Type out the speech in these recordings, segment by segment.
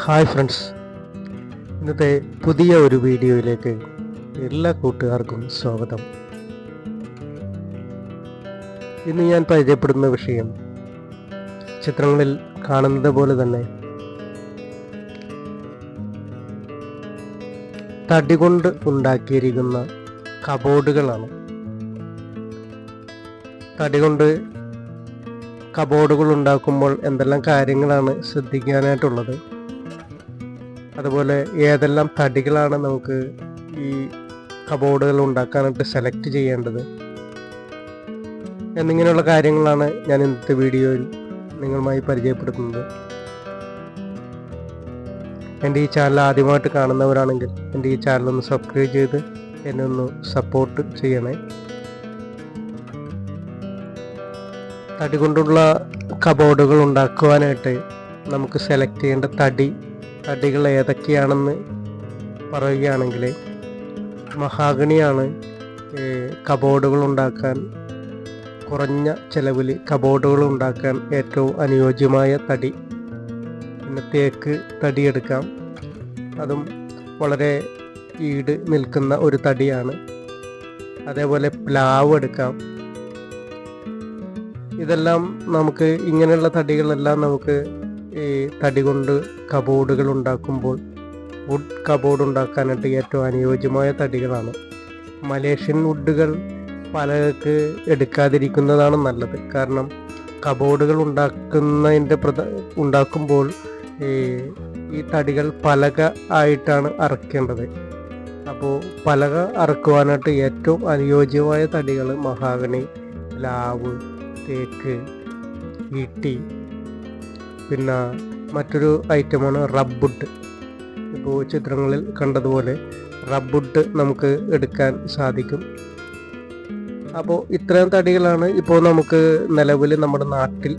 Hi friends, ഇന്നത്തെ പുതിയ ഒരു വീഡിയോയിലേക്ക് എല്ലാ കൂട്ടുകാർക്കും സ്വാഗതം. ഇന്ന് ഞാൻ പരിചയപ്പെടുന്ന വിഷയം ചിത്രങ്ങളിൽ കാണുന്നത് പോലെ തന്നെ തടി കൊണ്ട് ഉണ്ടാക്കിയിരിക്കുന്ന കബോർഡുകളാണ്. തടി കൊണ്ട് കബോർഡുകൾ ഉണ്ടാക്കുമ്പോൾ എന്തെല്ലാം കാര്യങ്ങളാണ് ശ്രദ്ധിക്കാനായിട്ടുള്ളത്, അതുപോലെ ഏതെല്ലാം തടികളാണ് നമുക്ക് ഈ കബോർഡുകൾ ഉണ്ടാക്കാനായിട്ട് സെലക്ട് ചെയ്യേണ്ടത് എന്നിങ്ങനെയുള്ള കാര്യങ്ങളാണ് ഞാൻ ഇന്നത്തെ വീഡിയോയിൽ നിങ്ങളുമായി പരിചയപ്പെടുത്തുന്നത്. എൻ്റെ ഈ ചാനൽ ആദ്യമായിട്ട് കാണുന്നവരാണെങ്കിൽ എൻ്റെ ഈ ചാനൽ ഒന്ന് സബ്സ്ക്രൈബ് ചെയ്ത് എന്നെ ഒന്ന് സപ്പോർട്ട് ചെയ്യണേ. തടി കൊണ്ടുള്ള കബോർഡുകൾ ഉണ്ടാക്കുവാനായിട്ട് നമുക്ക് സെലക്ട് ചെയ്യേണ്ട തടികൾ ഏതൊക്കെയാണെന്ന് പറയുകയാണെങ്കിൽ, മഹാഗണിയാണ് കബോർഡുകൾ ഉണ്ടാക്കാൻ, കുറഞ്ഞ ചിലവിൽ കബോർഡുകൾ ഉണ്ടാക്കാൻ ഏറ്റവും അനുയോജ്യമായ തടി. പിന്നെ തേക്ക് തടി എടുക്കാം, അതും വളരെ ഈട് നിൽക്കുന്ന ഒരു തടിയാണ്. അതേപോലെ പ്ലാവ് എടുക്കാം. ഇതെല്ലാം നമുക്ക്, ഇങ്ങനെയുള്ള തടികളെല്ലാം നമുക്ക് ഈ തടി കൊണ്ട് കബോർഡുകൾ ഉണ്ടാക്കുമ്പോൾ വുഡ് കബോർഡ് ഉണ്ടാക്കാനായിട്ട് ഏറ്റവും അനുയോജ്യമായ തടികളാണ്. മലേഷ്യൻ വുഡുകൾ പലർക്ക് എടുക്കാതിരിക്കുന്നതാണ് നല്ലത്. കാരണം കബോർഡുകൾ ഉണ്ടാക്കുമ്പോൾ ഈ തടികൾ പലക ആയിട്ടാണ് അറക്കേണ്ടത്. അപ്പോൾ പലക അറക്കുവാനായിട്ട് ഏറ്റവും അനുയോജ്യമായ തടികൾ മഹാഗണി, പ്ലാവ്, തേക്ക്, ഈട്ടി, പിന്നെ മറ്റൊരു ഐറ്റമാണ് റബ്ബുഡ്. ഇപ്പോൾ ചിത്രങ്ങളിൽ കണ്ടതുപോലെ റബ്ബുഡ് നമുക്ക് എടുക്കാൻ സാധിക്കും. അപ്പോൾ ഇത്രയും തടികളാണ് ഇപ്പോൾ നമുക്ക് നിലവിൽ നമ്മുടെ നാട്ടിൽ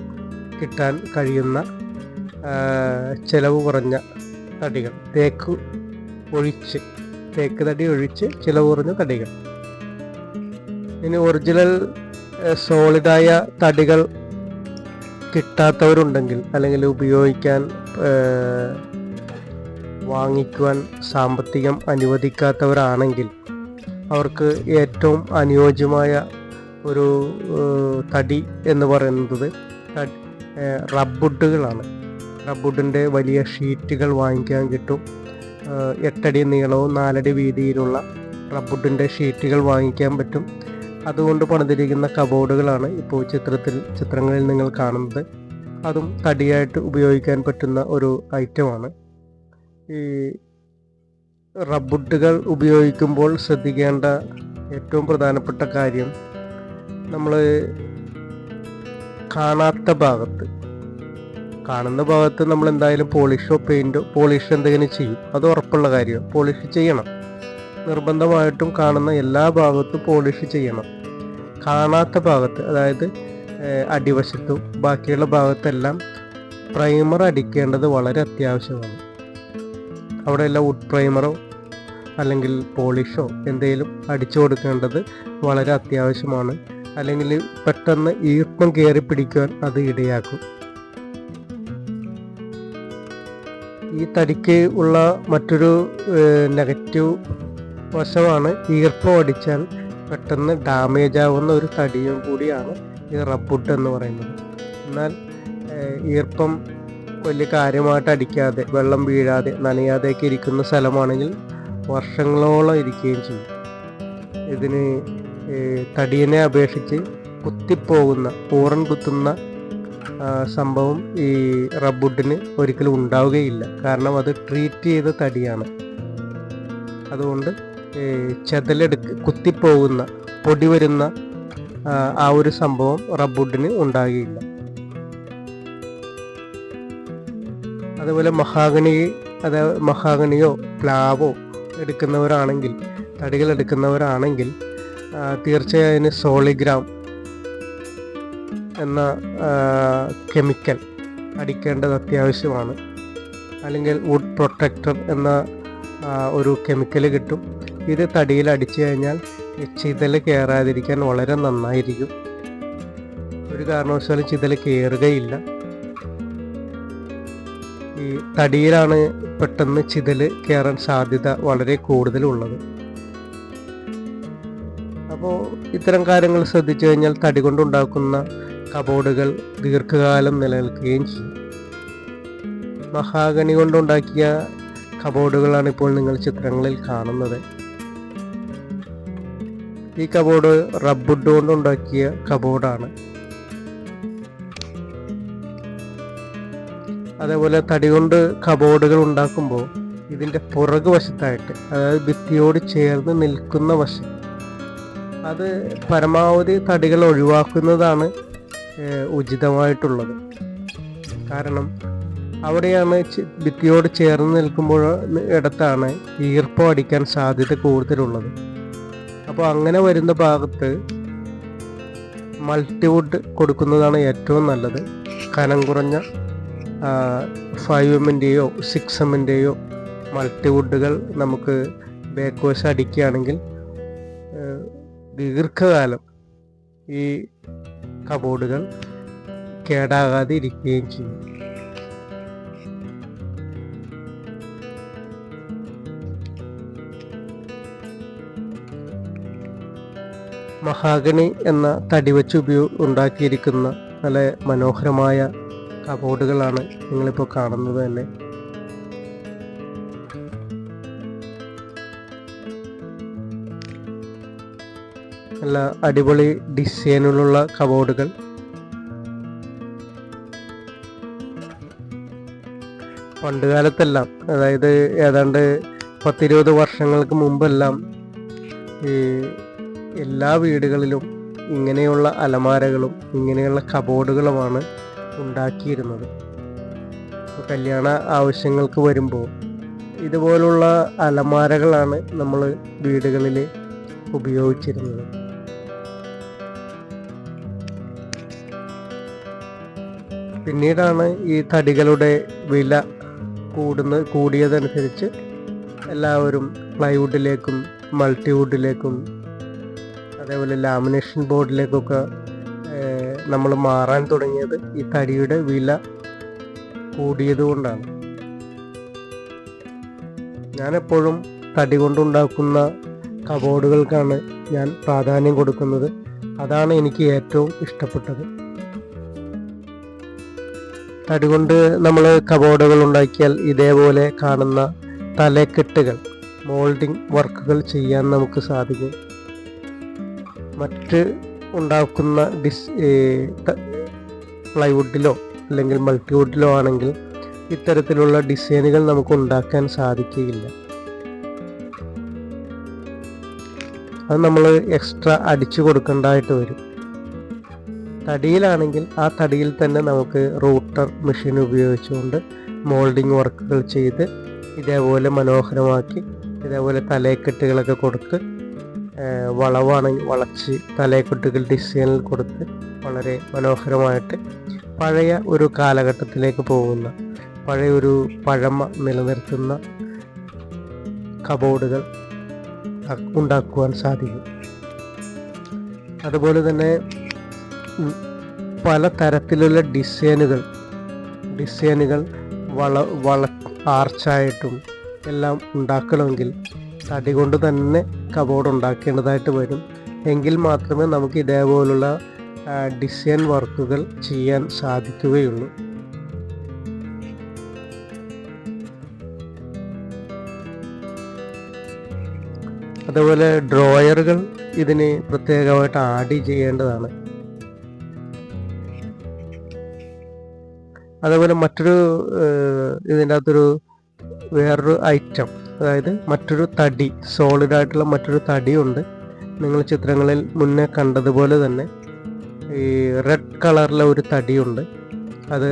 കിട്ടാൻ കഴിയുന്ന ചിലവ് കുറഞ്ഞ തടികൾ. തേക്ക് തടി ഒഴിച്ച് ചിലവ് കുറഞ്ഞ തടികൾ. ഇനി ഒറിജിനൽ സോളിഡായ തടികൾ കിട്ടാത്തവരുണ്ടെങ്കിൽ, അല്ലെങ്കിൽ വാങ്ങിക്കുവാൻ സാമ്പത്തികം അനുവദിക്കാത്തവരാണെങ്കിൽ, അവർക്ക് ഏറ്റവും അനുയോജ്യമായ ഒരു തടി എന്ന് പറയുന്നത് റബ്ബുഡുകളാണ്. റബ്ബുഡിൻ്റെ വലിയ ഷീറ്റുകൾ വാങ്ങിക്കാൻ കിട്ടും. 8 അടി നീളവും 4 അടി വീതിയിലുള്ള റബ്ബുഡിൻ്റെ ഷീറ്റുകൾ വാങ്ങിക്കാൻ പറ്റും. അതുകൊണ്ട് പണിതിരിക്കുന്ന കബോർഡുകളാണ് ഇപ്പോൾ ചിത്രങ്ങളിൽ നിങ്ങൾ കാണുന്നത്. അതും തടിയായിട്ട് ഉപയോഗിക്കാൻ പറ്റുന്ന ഒരു ഐറ്റമാണ്. ഈ റബ്ബുഡുകൾ ഉപയോഗിക്കുമ്പോൾ ശ്രദ്ധിക്കേണ്ട ഏറ്റവും പ്രധാനപ്പെട്ട കാര്യം, നമ്മൾ കാണുന്ന ഭാഗത്ത് നമ്മൾ എന്തായാലും പോളിഷ് എന്തെങ്കിലും ചെയ്യും. അത് ഉറപ്പുള്ള കാര്യമാണ്. പോളിഷ് ചെയ്യണം, നിർബന്ധമായിട്ടും കാണുന്ന എല്ലാ ഭാഗത്തും പോളിഷ് ചെയ്യണം. കാണാത്ത ഭാഗത്ത്, അതായത് അടിവശത്തും ബാക്കിയുള്ള ഭാഗത്തെല്ലാം പ്രൈമർ അടിക്കേണ്ടത് വളരെ അത്യാവശ്യമാണ്. അവിടെയെല്ലാം വുഡ് പ്രൈമറോ അല്ലെങ്കിൽ പോളിഷോ എന്തെങ്കിലും അടിച്ചു കൊടുക്കേണ്ടത് വളരെ അത്യാവശ്യമാണ്. അല്ലെങ്കിൽ പെട്ടെന്ന് ഈർപ്പം കയറി പിടിക്കുവാൻ അത് ഇടയാക്കും. ഈ തടിക്ക് ഉള്ള മറ്റൊരു നെഗറ്റീവ് വശമാണ്, ഈർപ്പം അടിച്ചാൽ പെട്ടെന്ന് ഡാമേജ് ആവുന്ന ഒരു തടിയും കൂടിയാണ് ഈ റബ്ബുഡ് എന്ന് പറയുന്നത്. എന്നാൽ ഈർപ്പം വലിയ കാര്യമായിട്ട് അടിക്കാതെ, വെള്ളം വീഴാതെ, നനയാതെയൊക്കെ ഇരിക്കുന്ന സ്ഥലമാണെങ്കിൽ വർഷങ്ങളോളം ഇരിക്കുകയും ചെയ്യും. ഇതിന് തടിയെ അപേക്ഷിച്ച് കുത്തിപ്പോകുന്ന, ഊറൻ കുത്തുന്ന സംഭവം ഈ റബ്ബുഡിന് ഒരിക്കലും ഉണ്ടാവുകയില്ല. കാരണം അത് ട്രീറ്റ് ചെയ്ത തടിയാണ്. അതുകൊണ്ട് കുത്തിപ്പോകുന്ന, പൊടി വരുന്ന ആ ഒരു സംഭവം റബ്ബുഡിന് ഉണ്ടാകുകയില്ല. അതുപോലെ മഹാഗണിയോ പ്ലാവോ തടികൾ എടുക്കുന്നവരാണെങ്കിൽ തീർച്ചയായും സോളിഗ്രാം എന്ന കെമിക്കൽ അടിക്കേണ്ടത് അത്യാവശ്യമാണ്. അല്ലെങ്കിൽ വുഡ് പ്രൊട്ടക്ടർ എന്ന ഒരു കെമിക്കൽ കിട്ടും. ഇത് തടിയിൽ അടിച്ചു കഴിഞ്ഞാൽ ചിതൽ കയറാതിരിക്കാൻ വളരെ നന്നായിരിക്കും. ഒരു കാരണവശാലും ചിതൽ കയറുകയില്ല. ഈ ഈ തടിയിലാണ് പെട്ടെന്ന് ചിതല് കയറാൻ സാധ്യത വളരെ കൂടുതലുള്ളത്. അപ്പോൾ ഇത്തരം കാര്യങ്ങൾ ശ്രദ്ധിച്ചു കഴിഞ്ഞാൽ തടി കൊണ്ടുണ്ടാക്കുന്ന കബോർഡുകൾ ദീർഘകാലം നിലനിൽക്കുകയും ചെയ്യും. മഹാഗണി കൊണ്ടുണ്ടാക്കിയ കബോർഡുകളാണ് ഇപ്പോൾ നിങ്ങൾ ചിത്രങ്ങളിൽ കാണുന്നത്. ഈ കബോർഡ് റബ്ബുഡ് കൊണ്ടുണ്ടാക്കിയ കബോർഡാണ്. അതേപോലെ തടി കൊണ്ട് കബോർഡുകൾ ഉണ്ടാക്കുമ്പോൾ ഇതിൻ്റെ പുറകു വശത്തായിട്ട്, അതായത് ഭിത്തിയോട് ചേർന്ന് നിൽക്കുന്ന വശം, അത് പരമാവധി തടികൾ ഒഴിവാക്കുന്നതാണ് ഉചിതമായിട്ടുള്ളത്. കാരണം അവിടെയാണ് ഭിത്തിയോട് ചേർന്ന് നിൽക്കുമ്പോൾ ഇടത്താണ് ഈർപ്പം അടിക്കാൻ സാധ്യത കൂടുതലുള്ളത്. അപ്പോൾ അങ്ങനെ വരുന്ന ഭാഗത്ത് മൾട്ടിവുഡ് കൊടുക്കുന്നതാണ് ഏറ്റവും നല്ലത്. കനം കുറഞ്ഞ 5mm-ൻ്റെയോ 6mm-ൻ്റെയോ മൾട്ടിവുഡുകൾ നമുക്ക് ബാക്ക് വശം അടിക്കുകയാണെങ്കിൽ ദീർഘകാലം ഈ കബോർഡുകൾ കേടാകാതെ ഇരിക്കുകയും ചെയ്യും. മഹാഗണി എന്ന തടി വെച്ച് ഉണ്ടാക്കിയിരിക്കുന്ന നല്ല മനോഹരമായ കബോർഡുകളാണ് നിങ്ങളിപ്പോൾ കാണുന്നത് തന്നെ. നല്ല അടിപൊളി ഡിസൈനിലുള്ള കബോർഡുകൾ. പണ്ടുകാലത്തെല്ലാം, അതായത് ഏതാണ്ട് 10-20 വർഷങ്ങൾക്ക് മുമ്പെല്ലാം ഈ എല്ലാ വീടുകളിലും ഇങ്ങനെയുള്ള അലമാരകളും ഇങ്ങനെയുള്ള കബോർഡുകളുമാണ് ഉണ്ടാക്കിയിരുന്നത്. കല്യാണ ആവശ്യങ്ങൾക്ക് വരുമ്പോൾ ഇതുപോലുള്ള അലമാരകളാണ് നമ്മൾ വീടുകളിൽ ഉപയോഗിച്ചിരുന്നത്. പിന്നീടാണ് ഈ തടികളുടെ വില കൂടിയതനുസരിച്ച് എല്ലാവരും പ്ലൈവുഡിലേക്കും മൾട്ടിവുഡിലേക്കും അതേപോലെ ലാമിനേഷൻ ബോർഡിലേക്കൊക്കെ നമ്മൾ മാറാൻ തുടങ്ങിയത് ഈ തടിയുടെ വില കൂടിയതുകൊണ്ടാണ്. ഞാനെപ്പോഴും തടി കൊണ്ടുണ്ടാക്കുന്ന കബോർഡുകൾക്കാണ് ഞാൻ പ്രാധാന്യം കൊടുക്കുന്നത്. അതാണ് എനിക്ക് ഏറ്റവും ഇഷ്ടപ്പെട്ടത്. തടി കൊണ്ട് നമ്മൾ കബോർഡുകൾ ഉണ്ടാക്കിയാൽ ഇതേപോലെ കാണുന്ന തലക്കെട്ടുകൾ, മോൾഡിംഗ് വർക്കുകൾ ചെയ്യാൻ നമുക്ക് സാധിക്കും. മറ്റ് ഉണ്ടാക്കുന്ന പ്ലൈവുഡിലോ അല്ലെങ്കിൽ മൾട്ടിവുഡിലോ ആണെങ്കിൽ ഇത്തരത്തിലുള്ള ഡിസൈനുകൾ നമുക്ക് ഉണ്ടാക്കാൻ സാധിക്കുകയില്ല. അത് നമ്മൾ എക്സ്ട്രാ അടിച്ചു കൊടുക്കേണ്ടതായിട്ട് വരും. തടിയിലാണെങ്കിൽ ആ തടിയിൽ തന്നെ നമുക്ക് റൂട്ടർ മെഷീൻ ഉപയോഗിച്ചുകൊണ്ട് മോൾഡിംഗ് വർക്കുകൾ ചെയ്ത് ഇതേപോലെ മനോഹരമാക്കി, ഇതേപോലെ തലക്കെട്ടുകളൊക്കെ കൊടുത്ത്, വളവാണെങ്കിൽ വളച്ച് തലക്കെട്ടുകൾ ഡിസൈനിൽ കൊടുത്ത് വളരെ മനോഹരമായിട്ട് പഴയ ഒരു കാലഘട്ടത്തിലേക്ക് പോകുന്ന, പഴയ ഒരു പഴമ നിലനിർത്തുന്ന കബോർഡുകൾ ഉണ്ടാക്കുവാൻ സാധിക്കും. അതുപോലെ തന്നെ പല തരത്തിലുള്ള ഡിസൈനുകൾ ആർച്ചായിട്ടും എല്ലാം ഉണ്ടാക്കണമെങ്കിൽ തടി കൊണ്ട് തന്നെ കബോർഡ് ഉണ്ടാക്കേണ്ടതായിട്ട് വരും. എങ്കിൽ മാത്രമേ നമുക്ക് ഇതേപോലുള്ള ഡിസൈൻ വർക്കുകൾ ചെയ്യാൻ സാധിക്കുകയുള്ളൂ. അതുപോലെ ഡ്രോയറുകൾ ഇതിന് പ്രത്യേകമായിട്ട് ആഡ് ചെയ്യേണ്ടതാണ്. അതുപോലെ മറ്റൊരു ഇതിൻ്റെ അകത്തൊരു വേറൊരു ഐറ്റം, അതായത് മറ്റൊരു തടി, സോളിഡായിട്ടുള്ള മറ്റൊരു തടിയുണ്ട്. നിങ്ങൾ ചിത്രങ്ങളിൽ മുന്നേ കണ്ടതുപോലെ തന്നെ ഈ റെഡ് കളറിലെ ഒരു തടിയുണ്ട്. അത്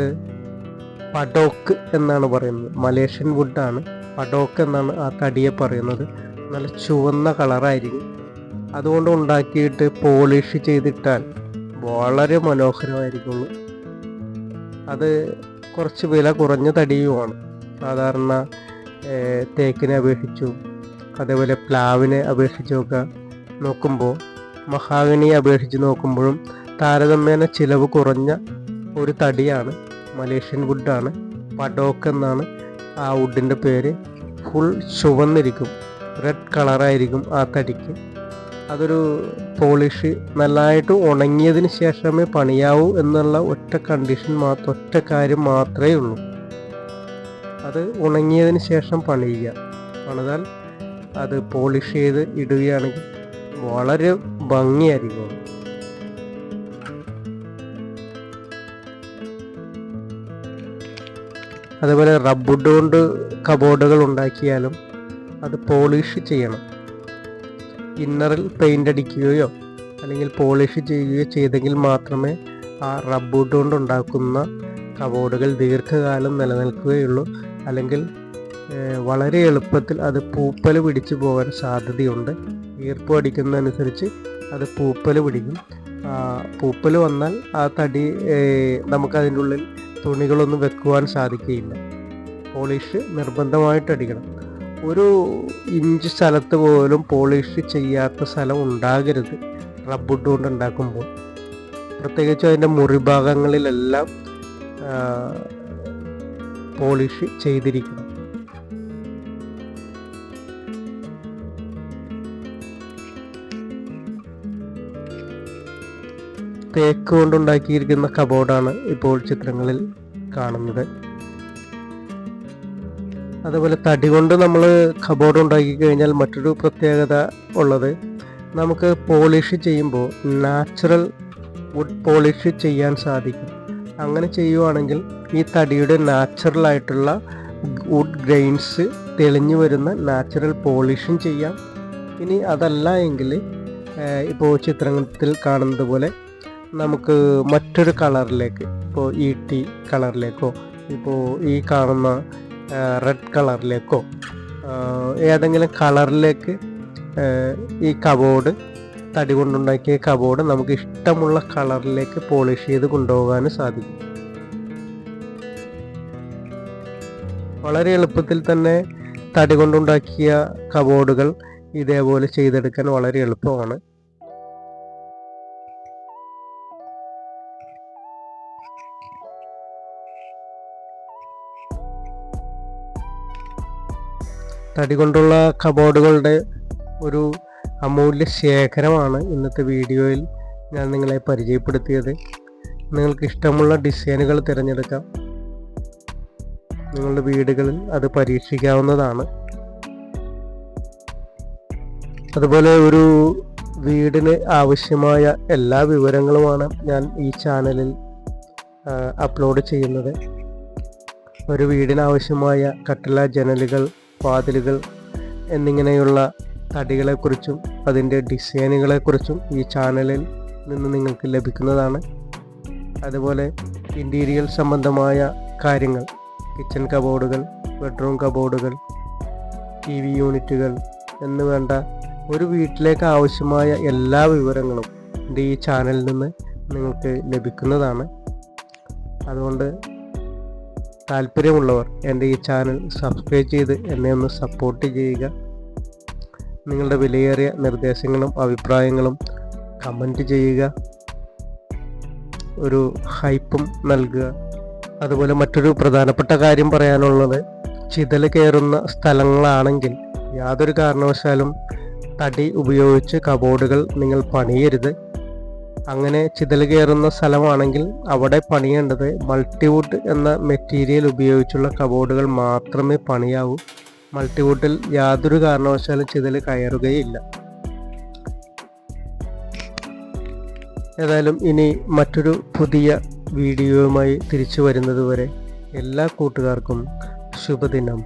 പഡോക്ക് എന്നാണ് പറയുന്നത്. മലേഷ്യൻ വുഡാണ്. പഡോക്ക് എന്നാണ് ആ തടിയെ പറയുന്നത്. നല്ല ചുവന്ന കളറായിരിക്കും. അതുകൊണ്ട് ഉണ്ടാക്കിയിട്ട് പോളിഷ് ചെയ്തിട്ടാൽ വളരെ മനോഹരമായിരിക്കുള്ളൂ. അത് കുറച്ച് വില കുറഞ്ഞ തടിയുമാണ്. സാധാരണ തേക്കിനെ അപേക്ഷിച്ചും അതേപോലെ പ്ലാവിനെ അപേക്ഷിച്ചുമൊക്കെ നോക്കുമ്പോൾ, മഹാഗണിയെ അപേക്ഷിച്ച് നോക്കുമ്പോഴും താരതമ്യേന ചിലവ് കുറഞ്ഞ ഒരു തടിയാണ് മലേഷ്യൻ വുഡാണ് പഡോക്ക് എന്നാണ് ആ വുഡിൻ്റെ പേര്. ഫുൾ ചുവന്നിരിക്കും, റെഡ് കളറായിരിക്കും ആ തടിക്ക്. അതൊരു പോളിഷ് നല്ലതായിട്ട് ഉണങ്ങിയതിന് ശേഷമേ പണിയാവൂ എന്നുള്ള ഒറ്റ കാര്യം മാത്രമേ ഉള്ളൂ. അത് ഉണങ്ങിയതിന് ശേഷം പണിയുക. പണിതാൽ അത് പോളിഷ് ചെയ്ത് ഇടുകയാണെങ്കിൽ വളരെ ഭംഗിയായിരിക്കും. അതുപോലെ റബ്ബുഡ് കൊണ്ട് കബോർഡുകൾ ഉണ്ടാക്കിയാലും അത് പോളിഷ് ചെയ്യണം. ഇന്നറിൽ പെയിൻ്റ് അടിക്കുകയോ അല്ലെങ്കിൽ പോളിഷ് ചെയ്യുകയോ ചെയ്തെങ്കിൽ മാത്രമേ ആ റബ്ബുഡ് കൊണ്ട് ഉണ്ടാക്കുന്ന കബോർഡുകൾ ദീർഘകാലം നിലനിൽക്കുകയുള്ളൂ. അല്ലെങ്കിൽ വളരെ എളുപ്പത്തിൽ അത് പൂപ്പൽ പിടിച്ചു പോകാൻ സാധ്യതയുണ്ട്. ഈർപ്പം അടിക്കുന്നതനുസരിച്ച് അത് പൂപ്പൽ പിടിക്കും. പൂപ്പൽ വന്നാൽ ആ തടി നമുക്കതിൻ്റെ ഉള്ളിൽ തുണികളൊന്നും വെക്കുവാൻ സാധിക്കുകയില്ല. പോളിഷ് നിർബന്ധമായിട്ട് അടിക്കണം. 1 ഇഞ്ച് സ്ഥലത്ത് പോലും പോളിഷ് ചെയ്യാത്ത സ്ഥലം ഉണ്ടാകരുത് റബ്ബുഡ് കൊണ്ട് ഉണ്ടാക്കുമ്പോൾ. പ്രത്യേകിച്ച് അതിൻ്റെ മുറിഭാഗങ്ങളിലെല്ലാം പോളിഷ് ചെയ്തിരിക്കണം. തേക്ക് കൊണ്ടുണ്ടാക്കിയിരിക്കുന്ന കബോർഡാണ് ഇപ്പോൾ ചിത്രങ്ങളിൽ കാണുന്നത്. അതുപോലെ തടി കൊണ്ട് നമ്മൾ കബോർഡ് ഉണ്ടാക്കി കഴിഞ്ഞാൽ മറ്റൊരു പ്രത്യേകത ഉള്ളത്, നമുക്ക് പോളിഷ് ചെയ്യുമ്പോൾ നാച്ചുറൽ വുഡ് പോളിഷ് ചെയ്യാൻ സാധിക്കും. അങ്ങനെ ചെയ്യുവാണെങ്കിൽ ഈ തടിയുടെ നാച്ചുറലായിട്ടുള്ള വുഡ് ഗ്രെയിൻസ് തെളിഞ്ഞു വരുന്ന നാച്ചുറൽ പോളിഷും ചെയ്യാം. ഇനി അതല്ല എങ്കിൽ ഇപ്പോൾ ചിത്രത്തിൽ കാണുന്നത് പോലെ നമുക്ക് മറ്റൊരു കളറിലേക്ക്, ഇപ്പോൾ ഈട്ടി കളറിലേക്കോ ഇപ്പോൾ ഈ കാണുന്ന റെഡ് കളറിലേക്കോ ഏതെങ്കിലും കളറിലേക്ക് ഈ കബോർഡ്, തടി കൊണ്ടുണ്ടാക്കിയ കബോർഡ് നമുക്ക് ഇഷ്ടമുള്ള കളറിലേക്ക് പോളിഷ് ചെയ്ത് കൊണ്ടുപോകാനും സാധിക്കും. വളരെ എളുപ്പത്തിൽ തന്നെ തടി കൊണ്ടുണ്ടാക്കിയ കബോർഡുകൾ ഇതേപോലെ ചെയ്തെടുക്കാൻ വളരെ എളുപ്പമാണ്. തടി കൊണ്ടുള്ള കബോർഡുകളുടെ ഒരു അമൂല്യ ശേഖരമാണ് ഇന്നത്തെ വീഡിയോയിൽ ഞാൻ നിങ്ങളെ പരിചയപ്പെടുത്തിയത്. നിങ്ങൾക്ക് ഇഷ്ടമുള്ള ഡിസൈനുകൾ തിരഞ്ഞെടുക്കാം. നിങ്ങളുടെ വീടുകളിൽ അത് പരീക്ഷിക്കാവുന്നതാണ്. അതുപോലെ ഒരു വീടിന് ആവശ്യമായ എല്ലാ വിവരങ്ങളുമാണ് ഞാൻ ഈ ചാനലിൽ അപ്ലോഡ് ചെയ്യുന്നത്. ഒരു വീടിനാവശ്യമായ കട്ടില, ജനലുകൾ, വാതിലുകൾ എന്നിങ്ങനെയുള്ള തടികളെക്കുറിച്ചും അതിൻ്റെ ഡിസൈനുകളെക്കുറിച്ചും ഈ ചാനലിൽ നിന്ന് നിങ്ങൾക്ക് ലഭിക്കുന്നതാണ്. അതുപോലെ ഇൻറ്റീരിയൽ സംബന്ധമായ കാര്യങ്ങൾ, കിച്ചൺ കബോർഡുകൾ, ബെഡ്റൂം കബോർഡുകൾ, TV യൂണിറ്റുകൾ എന്ന് വേണ്ട ഒരു വീട്ടിലേക്ക് ആവശ്യമായ എല്ലാ വിവരങ്ങളും എൻ്റെ ഈ ചാനലിൽ നിന്ന് നിങ്ങൾക്ക് ലഭിക്കുന്നതാണ്. അതുകൊണ്ട് താല്പര്യമുള്ളവർ എൻ്റെ ഈ ചാനൽ സബ്സ്ക്രൈബ് ചെയ്ത് എന്നെ ഒന്ന് സപ്പോർട്ട് ചെയ്യുക. നിങ്ങളുടെ വിലയേറിയ നിർദ്ദേശങ്ങളും അഭിപ്രായങ്ങളും കമൻറ്റ് ചെയ്യുക, ഒരു ഹൈപ്പും നൽകുക. അതുപോലെ മറ്റൊരു പ്രധാനപ്പെട്ട കാര്യം പറയാനുള്ളത്, ചിതൽ കയറുന്ന സ്ഥലങ്ങളാണെങ്കിൽ യാതൊരു കാരണവശാലും തടി ഉപയോഗിച്ച് കബോർഡുകൾ നിങ്ങൾ പണിയരുത്. അങ്ങനെ ചിതൽ കയറുന്ന സ്ഥലമാണെങ്കിൽ അവിടെ പണിയേണ്ടത് മൾട്ടിവുഡ് എന്ന മെറ്റീരിയൽ ഉപയോഗിച്ചുള്ള കബോർഡുകൾ മാത്രമേ പണിയാവൂ. മൾട്ടിവുഡിൽ യാതൊരു കാരണവശാലും ചിതൽ കയറുകയില്ല. ഏതായാലും ഇനി മറ്റൊരു പുതിയ വീഡിയോയുമായി തിരിച്ചു വരുന്നതുവരെ എല്ലാ കൂട്ടുകാർക്കും ശുഭദിനം.